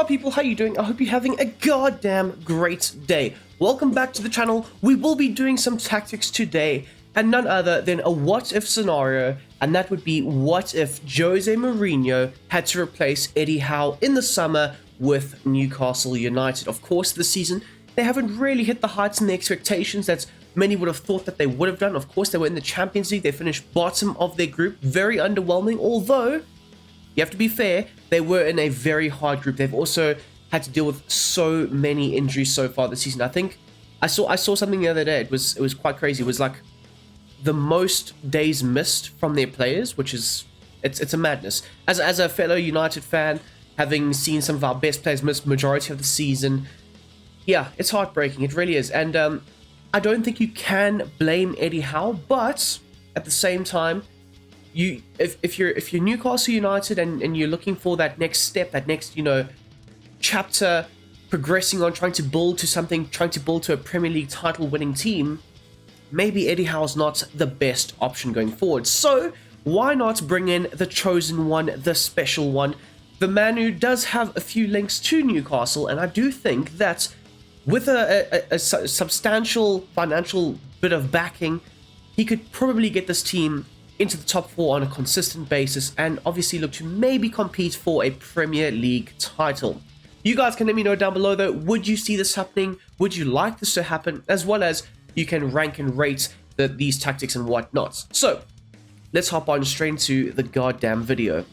my people, how you doing? I hope you're having a goddamn great day. Welcome back to the channel. We will be doing some tactics today, and none other than a what-if scenario, and that would be what if José Mourinho had to replace Eddie Howe in the summer with Newcastle United. Of course, this season, they haven't really hit the heights and the expectations that many would have thought that they would have done. Of course, they were in the Champions League. They finished bottom of their group. Very underwhelming, although you have to be fair, they were in a very hard group. They've also had to deal with so many injuries so far this season. I think I saw something the other day. It was quite crazy. It was like the most days missed from their players, which is it's a madness. As a fellow United fan, having seen some of our best players miss majority of the season, yeah, it's heartbreaking. It really is. And I don't think you can blame Eddie Howe, but at the same time, if you're Newcastle United and you're looking for that next step, that next chapter, progressing on, trying to build to a Premier League title winning team, maybe Eddie Howe's not the best option going forward. So why not bring in the chosen one, the special one, the man who does have a few links to Newcastle? And I do think that with a substantial financial bit of backing, he could probably get this team into the top four on a consistent basis and obviously look to maybe compete for a Premier League title. You guys can let me know down below though, would you see this happening? Would you like this to happen? As well as you can rank and rate these tactics and whatnot. So let's hop on straight into the goddamn video.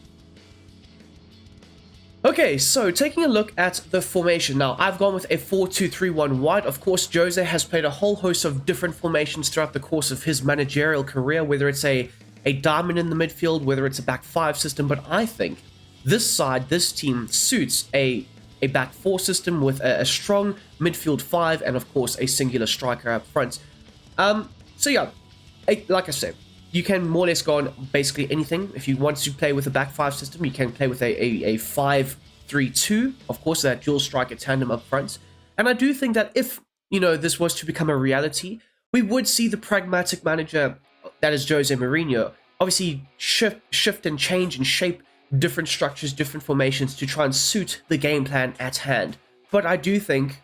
Okay, so taking a look at the formation. Now, I've gone with a 4-2-3-1 wide. Of course, Jose has played a whole host of different formations throughout the course of his managerial career, whether it's a diamond in the midfield, whether it's a back five system, but I think this team suits a back four system with a strong midfield five and of course a singular striker up front. So yeah, like I said, you can more or less go on basically anything. If you want to play with a back five system, you can play with a 5-3-2, of course, that dual striker tandem up front. And I do think that if this was to become a reality, we would see the pragmatic manager that is José Mourinho obviously shift and change and shape different structures, different formations to try and suit the game plan at hand. But I do think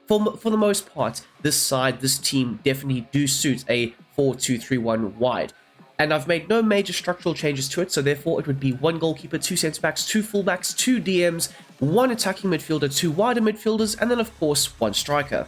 for the most part, this team definitely do suit a 4-2-3-1 wide. And I've made no major structural changes to it, so therefore it would be one goalkeeper, two centre-backs, two full-backs, two DMs, one attacking midfielder, two wider midfielders, and then of course one striker.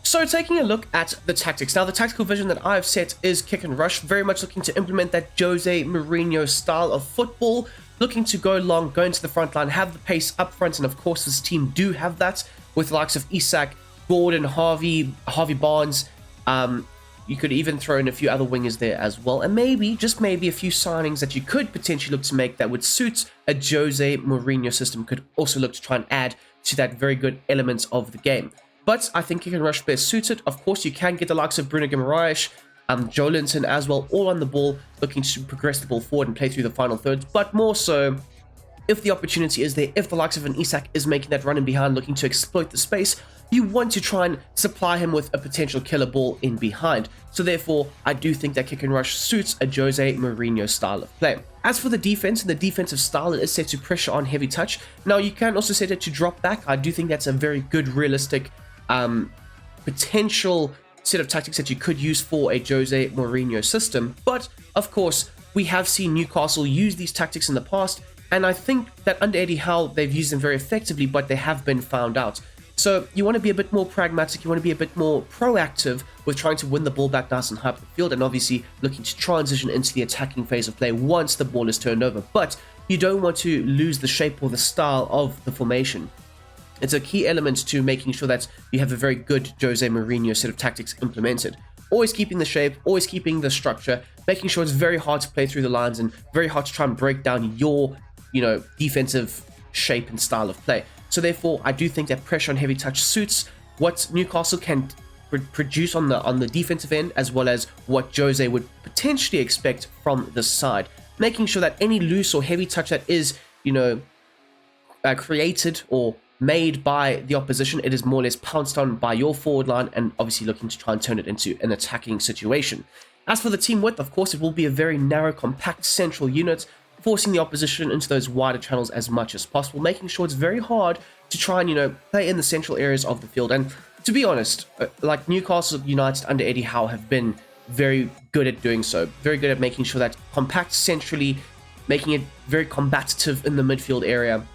So taking a look at the tactics. Now, the tactical vision that I've set is kick and rush, very much looking to implement that José Mourinho style of football, looking to go long, go into the front line, have the pace up front, and of course this team do have that with the likes of Isak, Gordon, Harvey Barnes. You could even throw in a few other wingers there as well, and maybe, just maybe, a few signings that you could potentially look to make that would suit a José Mourinho system could also look to try and add to that very good elements of the game. But I think kick and rush best suited. Of course, you can get the likes of Bruno Guimaraes, Joe Linton as well, all on the ball, looking to progress the ball forward and play through the final thirds. But more so, if the opportunity is there, if the likes of an Isak is making that run in behind, looking to exploit the space, you want to try and supply him with a potential killer ball in behind. So therefore, I do think that kick and rush suits a José Mourinho style of play. As for the defense and the defensive style, it is set to pressure on heavy touch. Now, you can also set it to drop back. I do think that's a very good, realistic potential set of tactics that you could use for a José Mourinho system. But of course, we have seen Newcastle use these tactics in the past, and I think that under Eddie Howe they've used them very effectively, but they have been found out. So you want to be a bit more pragmatic, you want to be a bit more proactive with trying to win the ball back nice and high up the field, and obviously looking to transition into the attacking phase of play once the ball is turned over. But you don't want to lose the shape or the style of the formation. It's a key element to making sure that you have a very good José Mourinho set of tactics implemented. Always keeping the shape, always keeping the structure, making sure it's very hard to play through the lines and very hard to try and break down your, defensive shape and style of play. So therefore, I do think that pressure on heavy touch suits what Newcastle can produce on the defensive end, as well as what Jose would potentially expect from the side. Making sure that any loose or heavy touch that is, created or made by the opposition, it is more or less pounced on by your forward line, and obviously looking to try and turn it into an attacking situation. As for the team width, of course, it will be a very narrow, compact central unit, forcing the opposition into those wider channels as much as possible, making sure it's very hard to try and, play in the central areas of the field. And to be honest, like Newcastle United under Eddie Howe have been very good at doing so, very good at making sure that compact centrally, making it very combative in the midfield area.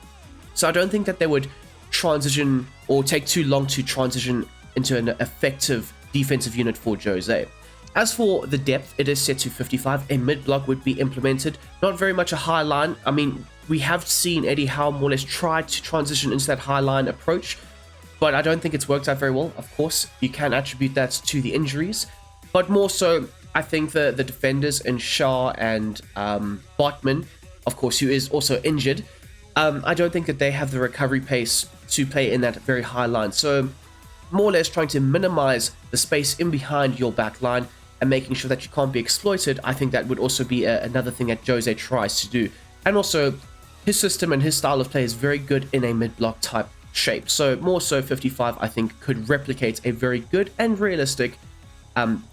So I don't think that they would transition or take too long to transition into an effective defensive unit for Jose. As for the depth, it is set to 55. A mid-block would be implemented. Not very much a high line. I mean, we have seen Eddie Howe more or less try to transition into that high line approach, but I don't think it's worked out very well. Of course, you can attribute that to the injuries, but more so, I think the defenders in Shah and Botman, of course, who is also injured, I don't think that they have the recovery pace to play in that very high line. So more or less trying to minimize the space in behind your back line and making sure that you can't be exploited. I think that would also be another thing that Jose tries to do. And also, his system and his style of play is very good in a mid-block type shape. So more so 55, I think, could replicate a very good and realistic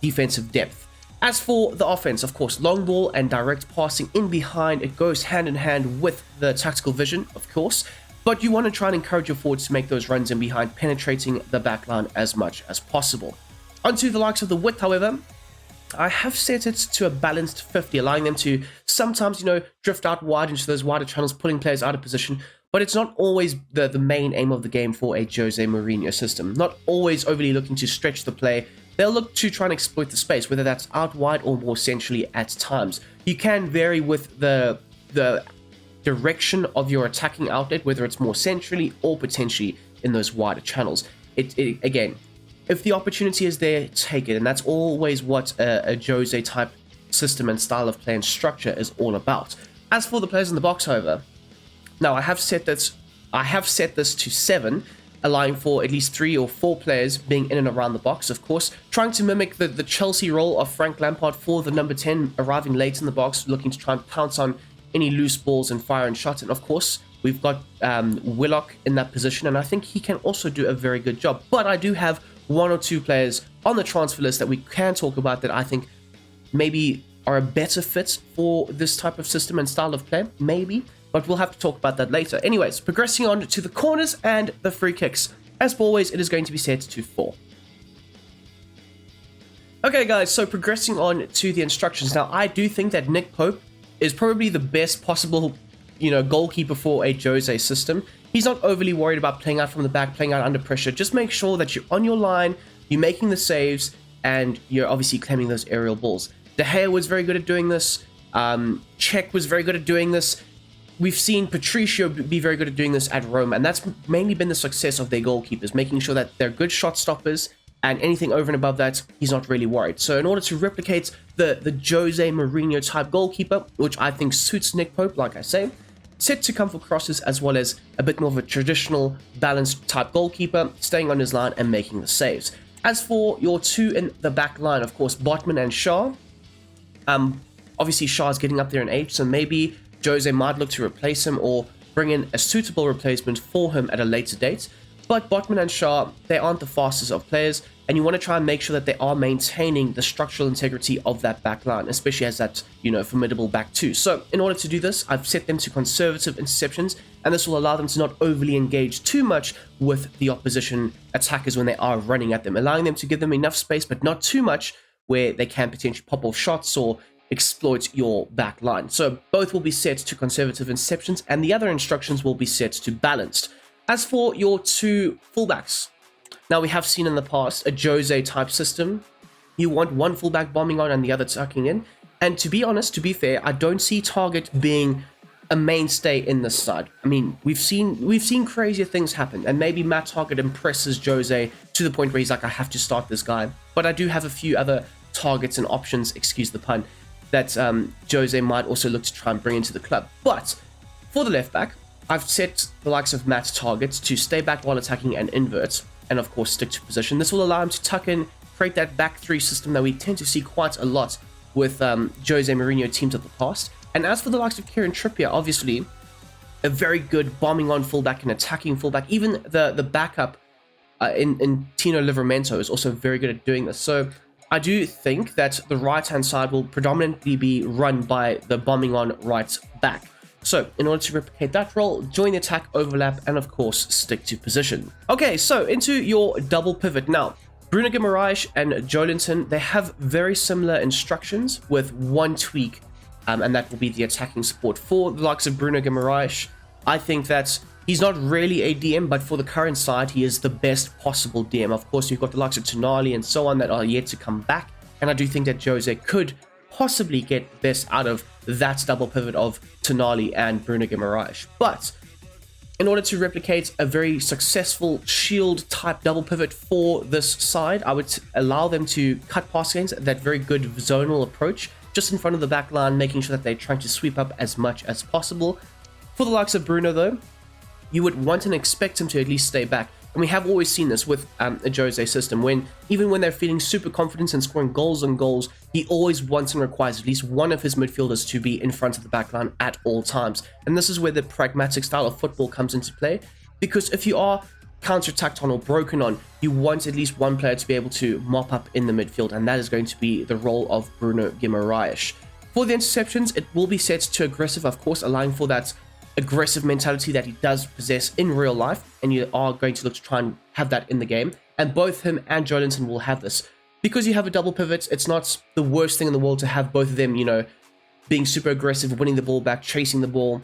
defensive depth. As for the offense, of course, long ball and direct passing in behind, it goes hand in hand with the tactical vision, of course, but you want to try and encourage your forwards to make those runs in behind, penetrating the backline as much as possible. Onto the likes of the width, however, I have set it to a balanced 50, allowing them to sometimes, drift out wide into those wider channels, pulling players out of position, but it's not always the main aim of the game for a Jose Mourinho system. Not always overly looking to stretch the play. They'll look to try and exploit the space, whether that's out wide or more centrally at times. You can vary with the direction of your attacking outlet, whether it's more centrally or potentially in those wider channels. Again, if the opportunity is there, take it. And that's always what a Jose type system and style of play and structure is all about. As for the players in the box, however, now I have set this to 7, allowing for at least 3 or 4 players being in and around the box, of course, trying to mimic the Chelsea role of Frank Lampard for the number 10, arriving late in the box, looking to try and pounce on any loose balls and fire and shot. And of course, we've got Willock in that position, and I think he can also do a very good job. But I do have 1 or 2 players on the transfer list that we can talk about that I think maybe are a better fit for this type of system and style of play, maybe. But we'll have to talk about that later. Anyways, progressing on to the corners and the free kicks. As always, it is going to be set to 4. Okay, guys, so progressing on to the instructions. Now, I do think that Nick Pope is probably the best possible, goalkeeper for a Jose system. He's not overly worried about playing out from the back, playing out under pressure. Just make sure that you're on your line, you're making the saves, and you're obviously claiming those aerial balls. De Gea was very good at doing this. Cech was very good at doing this. We've seen Patricio be very good at doing this at Rome, and that's mainly been the success of their goalkeepers, making sure that they're good shot stoppers, and anything over and above that, he's not really worried. So in order to replicate the Jose Mourinho type goalkeeper, which I think suits Nick Pope, like I say, set to come for crosses as well as a bit more of a traditional balanced type goalkeeper, staying on his line and making the saves. As for your 2 in the back line, of course, Botman and Shah, obviously Shah's getting up there in age, so maybe Jose might look to replace him or bring in a suitable replacement for him at a later date. But Botman and Shah, they aren't the fastest of players, and you want to try and make sure that they are maintaining the structural integrity of that back line, especially as that, formidable back 2. So in order to do this, I've set them to conservative interceptions, and this will allow them to not overly engage too much with the opposition attackers when they are running at them, allowing them to give them enough space, but not too much where they can potentially pop off shots or exploit your back line. So both will be set to conservative interceptions, and the other instructions will be set to balanced. As for your 2 fullbacks, now we have seen in the past a Jose type system. You want one fullback bombing on and the other tucking in. And to be honest, to be fair, I don't see Target being a mainstay in this side. I mean, we've seen crazier things happen, and maybe Matt Target impresses Jose to the point where he's like, I have to start this guy. But I do have a few other targets and options, excuse the pun, that Jose might also look to try and bring into the club. But for the left back, I've set the likes of Matt Target to stay back while attacking and invert, and of course stick to position. This will allow him to tuck in, create that back 3 system that we tend to see quite a lot with Jose Mourinho teams of the past. And as for the likes of Kieran Trippier, obviously a very good bombing on fullback and attacking fullback. Even the backup in Tino Livramento is also very good at doing this. So I do think that the right-hand side will predominantly be run by the bombing on right back. So in order to replicate that role, join the attack, overlap, and of course stick to position. Okay, so into your double pivot now. Bruno Guimaraes and Joelinton, they have very similar instructions with one tweak, and that will be the attacking support. For the likes of Bruno Guimaraes, I think that he's not really a DM, but for the current side, he is the best possible DM. Of course, you've got the likes of Tonali and so on that are yet to come back, and I do think that Jose could possibly get best out of that double pivot of Tonali and Bruno Guimaraes. But in order to replicate a very successful shield type double pivot for this side, I would allow them to cut past games, that very good zonal approach, just in front of the back line, making sure that they're trying to sweep up as much as possible. For the likes of Bruno though, you would want and expect him to at least stay back. And we have always seen this with a Jose system, even when they're feeling super confident and scoring goals on goals, he always wants and requires at least one of his midfielders to be in front of the backline at all times. And this is where the pragmatic style of football comes into play, because if you are counter-attacked on or broken on, you want at least one player to be able to mop up in the midfield, and that is going to be the role of Bruno Guimaraes. For the interceptions, it will be set to aggressive, of course, allowing for that aggressive mentality that he does possess in real life, and you are going to look to try and have that in the game. And both him and Joelinton will have this. Because you have a double pivot, it's not the worst thing in the world to have both of them, being super aggressive, winning the ball back, chasing the ball,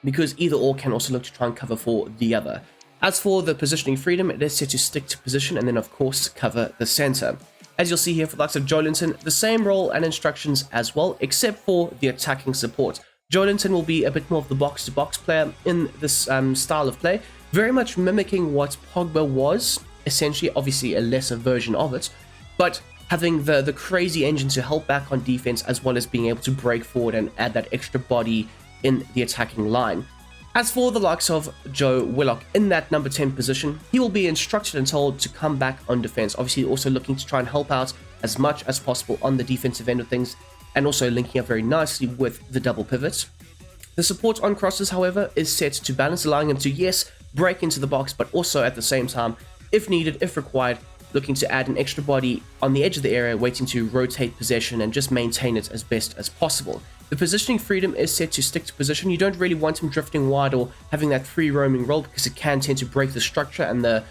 because either or can also look to try and cover for the other. As for the positioning freedom, it is set to stick to position and then of course cover the center. As you'll see here for the likes of Joelinton, the same role and instructions as well, except for the attacking support. Joelinton will be a bit more of the box-to-box player in this style of play, very much mimicking what Pogba was, essentially, obviously a lesser version of it, but having the crazy engine to help back on defense, as well as being able to break forward and add that extra body in the attacking line. As for the likes of Joe Willock in that number 10 position, he will be instructed and told to come back on defense, obviously also looking to try and help out as much as possible on the defensive end of things, and also linking up very nicely with the double pivot. The support on crosses, however, is set to balance, allowing him to, yes, break into the box, but also at the same time, if needed, if required, looking to add an extra body on the edge of the area, waiting to rotate possession and just maintain it as best as possible. The positioning freedom is set to stick to position. You don't really want him drifting wide or having that free roaming role, because it can tend to break the structure and the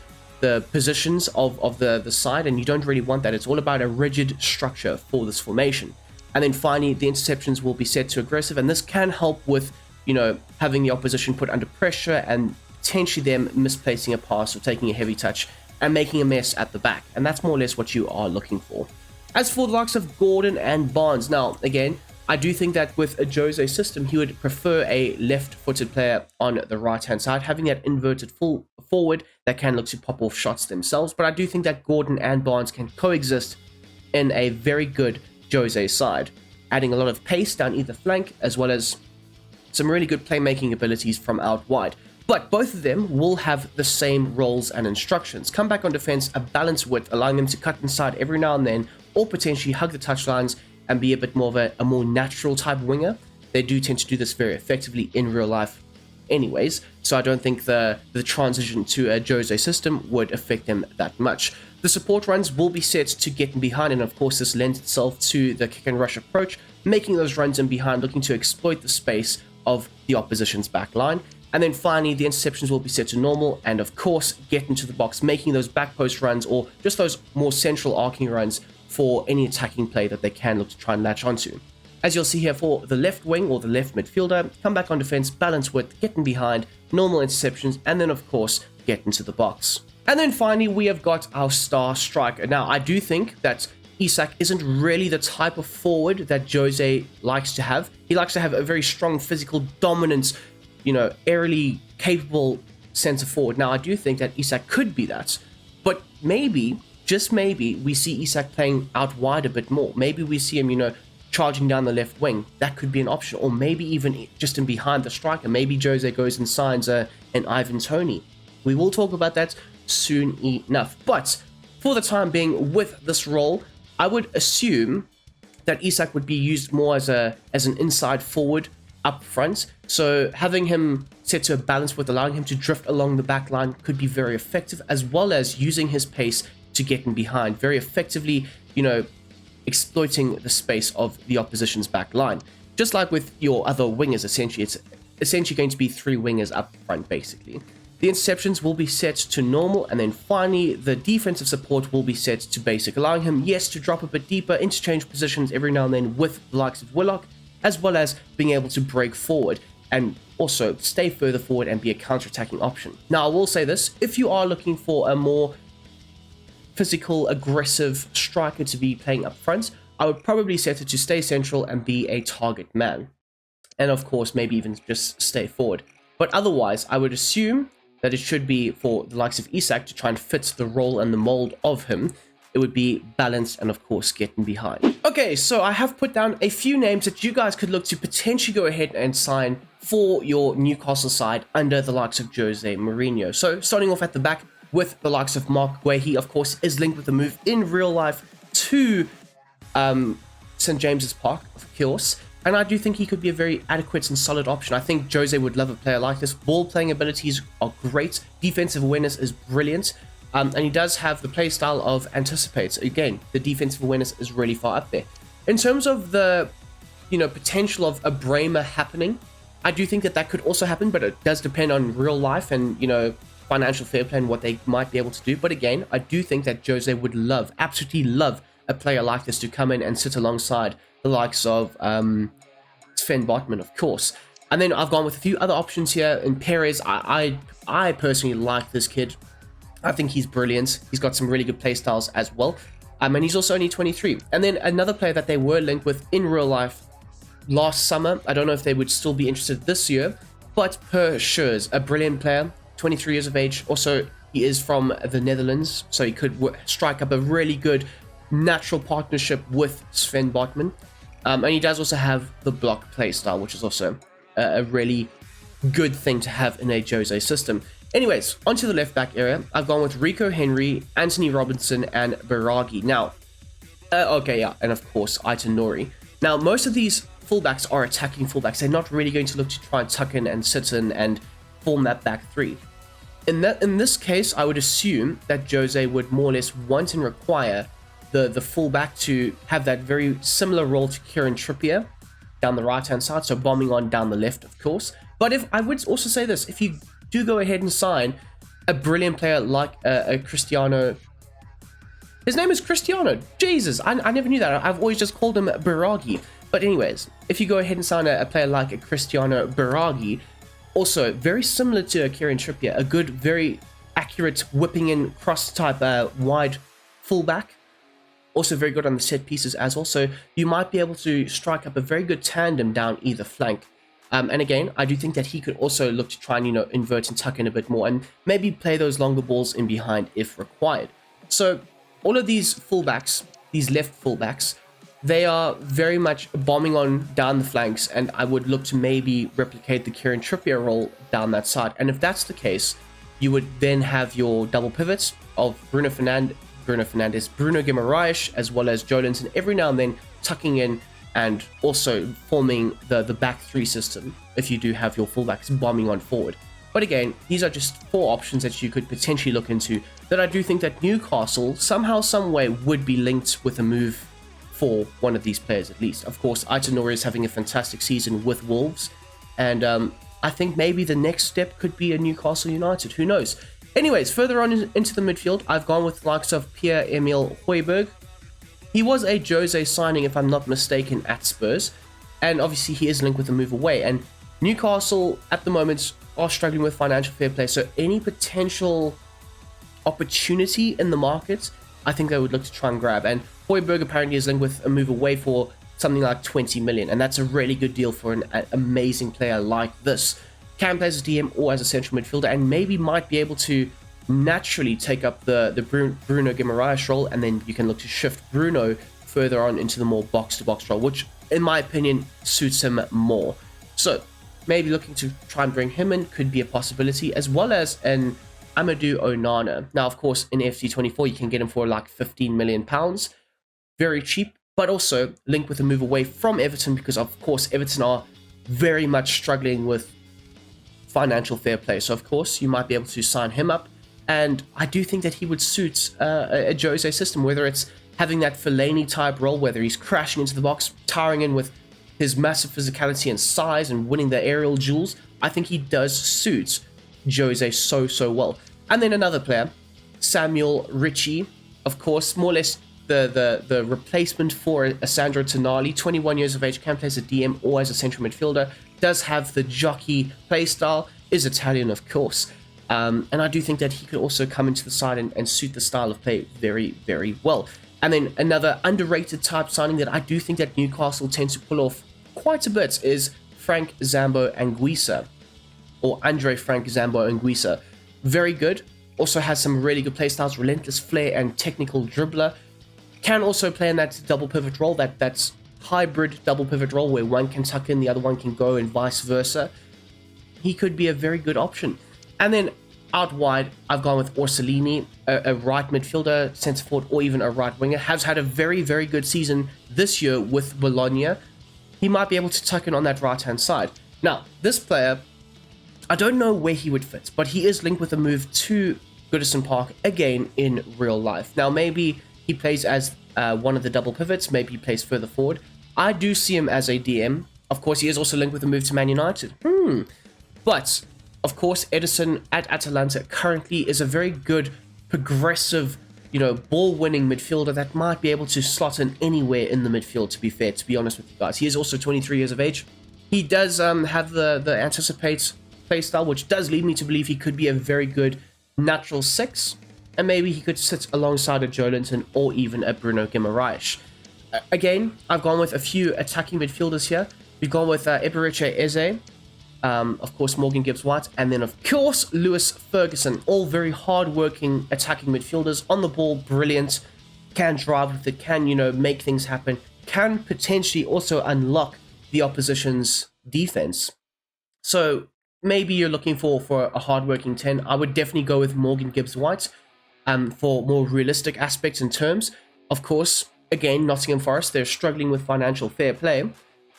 positions of the side, and you don't really want that. It's all about a rigid structure for this formation. And then finally, the interceptions will be set to aggressive, and this can help with, having the opposition put under pressure and potentially them misplacing a pass or taking a heavy touch and making a mess at the back. And that's more or less what you are looking for. As for the likes of Gordon and Barnes, now, again, I do think that with a Jose system, he would prefer a left-footed player on the right-hand side, having that inverted full forward that can look to pop off shots themselves. But I do think that Gordon and Barnes can coexist in a very good Jose side, adding a lot of pace down either flank, as well as some really good playmaking abilities from out wide. But both of them will have the same roles and instructions. Come back on defense, a balanced width, allowing them to cut inside every now and then, or potentially hug the touchlines and be a bit more of a more natural type winger. They do tend to do this very effectively in real life anyways, so I don't think the transition to a Jose system would affect them that much. The support runs will be set to get in behind, and of course this lends itself to the kick and rush approach, making those runs in behind, looking to exploit the space of the opposition's back line. And then finally, the interceptions will be set to normal, and of course get into the box, making those back post runs or just those more central arcing runs for any attacking play that they can look to try and latch onto. As you'll see here for the left wing or the left midfielder, come back on defense, balance width, get in behind, normal interceptions, and then of course get into the box. And then finally, we have got our star striker. Now, I do think that Isak isn't really the type of forward that Jose likes to have. He likes to have a very strong physical dominance, aerially capable centre forward. Now, I do think that Isak could be that, but maybe, just maybe, we see Isak playing out wide a bit more. Maybe we see him, charging down the left wing. That could be an option, or maybe even just in behind the striker. Maybe Jose goes and signs an Ivan Toney. We will talk about that soon enough. But for the time being, with this role, I would assume that Isak would be used more as an inside forward up front. So having him set to a balance with allowing him to drift along the back line could be very effective, as well as using his pace to get in behind very effectively, exploiting the space of the opposition's back line. Just like with your other wingers, essentially, it's essentially going to be 3 wingers up front, basically. The interceptions will be set to normal, and then finally the defensive support will be set to basic, allowing him, yes, to drop a bit deeper, interchange positions every now and then with the likes of Willock, as well as being able to break forward and also stay further forward and be a counter-attacking option. Now, I will say this, if you are looking for a more physical, aggressive striker to be playing up front, I would probably set it to stay central and be a target man. And of course, maybe even just stay forward. But otherwise, I would assume that it should be for the likes of Isak to try and fit the role and the mold of him. It would be balanced and of course getting behind. Okay, so I have put down a few names that you guys could look to potentially go ahead and sign for your Newcastle side under the likes of José Mourinho. So starting off at the back with the likes of Mark, where he of course is linked with a move in real life to St. James's Park, of course. And I do think he could be a very adequate and solid option. I think Jose would love a player like this. Ball playing abilities are great. Defensive awareness is brilliant. And he does have the play style of anticipates. Again, the defensive awareness is really far up there. In terms of the, potential of a Bremer happening, I do think that could also happen, but it does depend on real life and, financial fair play and what they might be able to do. But again, I do think that Jose would absolutely love a player like this to come in and sit alongside the likes of Sven Botman, of course. And then I've gone with a few other options here. In Perez, I personally like this kid. I think he's brilliant. He's got some really good play styles as well. And he's also only 23. And then another player that they were linked with in real life last summer. I don't know if they would still be interested this year. But Per Schurz, a brilliant player, 23 years of age. Also, he is from the Netherlands. So he could strike up a really good natural partnership with Sven Botman. And he does also have the block play style, which is also a really good thing to have in a Jose system. Anyways, onto the left back area, I've gone with Rico Henry, Anthony Robinson, and Biragi. Now, and of course, Aitanori. Now, most of these fullbacks are attacking fullbacks. They're not really going to look to try and tuck in and sit in and form that back three. In this case, I would assume that Jose would more or less want and require the fullback to have that very similar role to Kieran Trippier down the right-hand side, so bombing on down the left, of course. But if I would also say this, if you do go ahead and sign a brilliant player like a Cristiano, his name is Cristiano. Jesus, I never knew that. I've always just called him Biragi. But anyways, if you go ahead and sign a player like a Cristiano Biragi, also very similar to a Kieran Trippier, a good, very accurate whipping in cross type wide fullback. Also very good on the set pieces as well. So you might be able to strike up a very good tandem down either flank. And again, I do think that he could also look to try and, invert and tuck in a bit more and maybe play those longer balls in behind if required. So all of these fullbacks, these left fullbacks, they are very much bombing on down the flanks, and I would look to maybe replicate the Kieran Trippier role down that side. And if that's the case, you would then have your double pivots of Bruno Guimaraes, as well as Joelinton every now and then tucking in and also forming the back three system if you do have your fullbacks bombing on forward. But again, these are just 4 options that you could potentially look into that I do think that Newcastle somehow, some way would be linked with a move for one of these players at least. Of course, Aitanori is having a fantastic season with Wolves, and I think maybe the next step could be a Newcastle United. Who knows? Anyways, further on into the midfield, I've gone with the likes of Pierre-Emile Højbjerg. He was a Jose signing, if I'm not mistaken, at Spurs, and obviously he is linked with a move away. And Newcastle, at the moment, are struggling with financial fair play, so any potential opportunity in the market, I think they would look to try and grab. And Højbjerg apparently is linked with a move away for something like 20 million, and that's a really good deal for an amazing player like this. Can play as a DM or as a central midfielder, and maybe might be able to naturally take up the Bruno Guimaraes role, and then you can look to shift Bruno further on into the more box-to-box role, which in my opinion suits him more. So maybe looking to try and bring him in could be a possibility, as well as an Amadou Onana. Now, of course, in FC24 you can get him for like £15 million, very cheap, but also linked with a move away from Everton, because of course Everton are very much struggling with financial fair play. So of course you might be able to sign him up, and I do think that he would suit a Jose system, whether it's having that Fellaini type role, whether he's crashing into the box, towering in with his massive physicality and size and winning the aerial duels, I think he does suit Jose so well. And then another player, Samuel Ritchie, of course, more or less the replacement for Sandro Tonali, 21 years of age, can play as a DM or as a central midfielder, does have the jockey playstyle, is Italian, of course. And I do think that he could also come into the side and suit the style of play very well. And then another underrated type signing that I do think that Newcastle tends to pull off quite a bit is Frank Zambo Anguissa, or Andre Frank Zambo Anguissa. Very good. Also has some really good playstyles, relentless flair and technical dribbler. Can also play in that double pivot role, that's hybrid double pivot role where one can tuck in, the other one can go, and vice versa. He could be a very good option. And then out wide, I've gone with Orsolini, a right midfielder, centre forward, or even a right winger. Has had a very good season this year with Bologna. He might be able to tuck in on that right-hand side. Now, this player, I don't know where he would fit, but he is linked with a move to Goodison Park again in real life. Now, maybe he plays as one of the double pivots, maybe he plays further forward. I do see him as a DM. Of course, he is also linked with a move to Man United. But, of course, Edison at Atalanta currently is a very good, progressive, ball-winning midfielder that might be able to slot in anywhere in the midfield, to be fair, to be honest with you guys. He is also 23 years of age. He does have the anticipate playstyle, which does lead me to believe he could be a very good natural 6, and maybe he could sit alongside a Joelinton or even a Bruno Guimaraes. Again, I've gone with a few attacking midfielders here. We've gone with Eberechi Eze, of course Morgan Gibbs-White, and then of course Lewis Ferguson. All very hard-working attacking midfielders, on the ball, brilliant, can drive with it, can make things happen, can potentially also unlock the opposition's defense. So maybe you're looking for a hard-working 10. I would definitely go with Morgan Gibbs-White for more realistic aspects and terms. Of course, again, Nottingham Forest, they're struggling with financial fair play,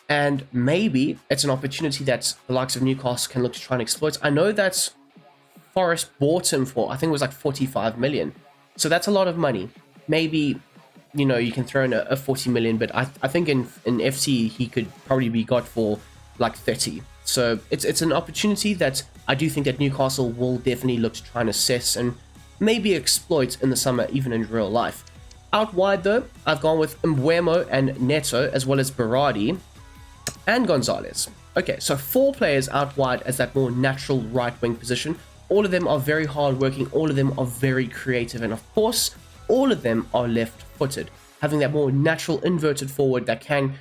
and maybe it's an opportunity that the likes of Newcastle can look to try and exploit. I know that Forest bought him for, I think it was like 45 million. So that's a lot of money. Maybe, you can throw in a 40 million, but I think in FC he could probably be got for like 30. So it's an opportunity that I do think that Newcastle will definitely look to try and assess and maybe exploit in the summer, even in real life. Out wide though, I've gone with Mbeumo and Neto, as well as Berardi and Gonzalez. Okay, so 4 players out wide as that more natural right wing position. All of them are very hard working, all of them are very creative, and of course, all of them are left footed, having that more natural inverted forward that can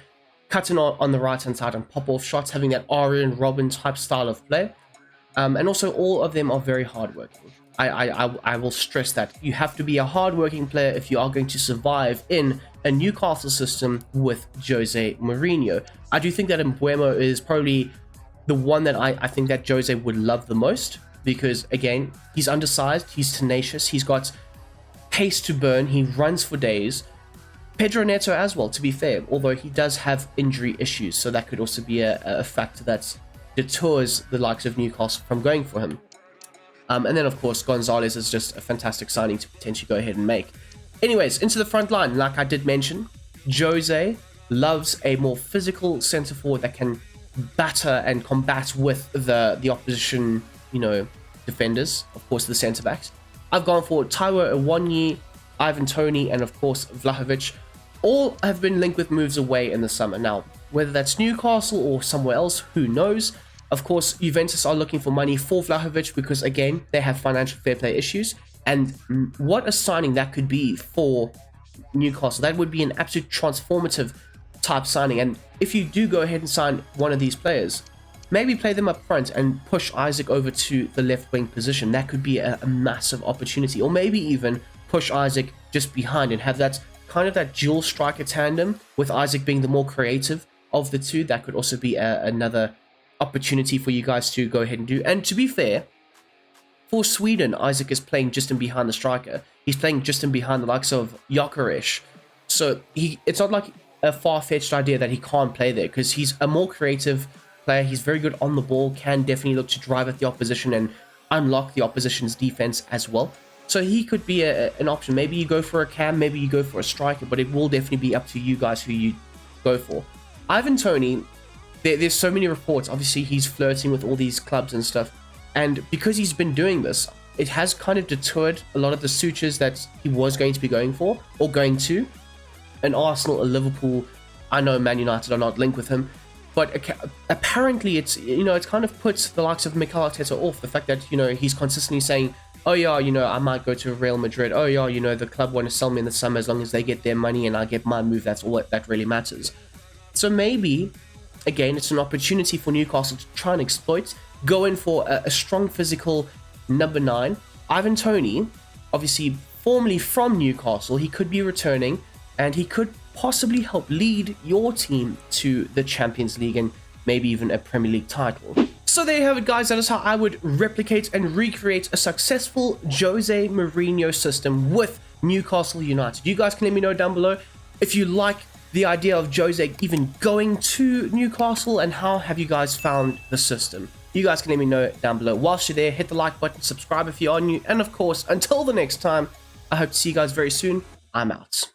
cut in on the right hand side and pop off shots, having that Arjen Robben type style of play. And also all of them are very hardworking. I will stress that you have to be a hardworking player if you are going to survive in a Newcastle system with Jose Mourinho. I do think that Mbeumo is probably the one that I think that Jose would love the most, because again, he's undersized, he's tenacious, he's got pace to burn, he runs for days. Pedro Neto as well, to be fair, although he does have injury issues, so that could also be a factor that deters the likes of Newcastle from going for him. And then, of course, Gonzalez is just a fantastic signing to potentially go ahead and make. Anyways, into the front line, like I did mention, Jose loves a more physical centre forward that can batter and combat with the opposition, defenders, of course, the centre backs. I've gone for Taiwo Awoniyi, Ivan Toney, and of course, Vlahovic. All have been linked with moves away in the summer. Now, whether that's Newcastle or somewhere else, who knows? Of course, Juventus are looking for money for Vlahovic because, again, they have financial fair play issues. And what a signing that could be for Newcastle. That would be an absolute transformative type signing. And if you do go ahead and sign one of these players, maybe play them up front and push Isaac over to the left wing position. That could be a massive opportunity. Or maybe even push Isaac just behind and have that kind of that dual striker tandem, with Isaac being the more creative of the two. That could also be another opportunity for you guys to go ahead and do. And to be fair, for Sweden, Isaac is playing just in behind the striker. He's playing just in behind the likes of Gyökeres. So it's not like a far-fetched idea that he can't play there, because he's a more creative player. He's very good on the ball, can definitely look to drive at the opposition and unlock the opposition's defense as well. So he could be an option. Maybe you go for a cam, maybe you go for a striker, but it will definitely be up to you guys who you go for. Ivan Toney, there's so many reports. Obviously, he's flirting with all these clubs and stuff. And because he's been doing this, it has kind of deterred a lot of the sutures that he was going to be going for or going to. An Arsenal, a Liverpool, I know Man United are not linked with him. But apparently, it's kind of puts the likes of Mikel Arteta off. The fact that, he's consistently saying, oh yeah, I might go to Real Madrid. Oh yeah, the club want to sell me in the summer as long as they get their money and I get my move. That's all that really matters. So maybe, again, it's an opportunity for Newcastle to try and exploit, go in for a strong physical number 9. Ivan Toney, obviously formerly from Newcastle, he could be returning and he could possibly help lead your team to the Champions League and maybe even a Premier League title. So there you have it, guys. That is how I would replicate and recreate a successful José Mourinho system with Newcastle United. You guys can let me know down below if you like the idea of Jose even going to Newcastle, and how have you guys found the system. You guys can let me know down below. Whilst you're there, hit the like button, subscribe if you are new, and of course, until the next time, I hope to see you guys very soon. I'm out.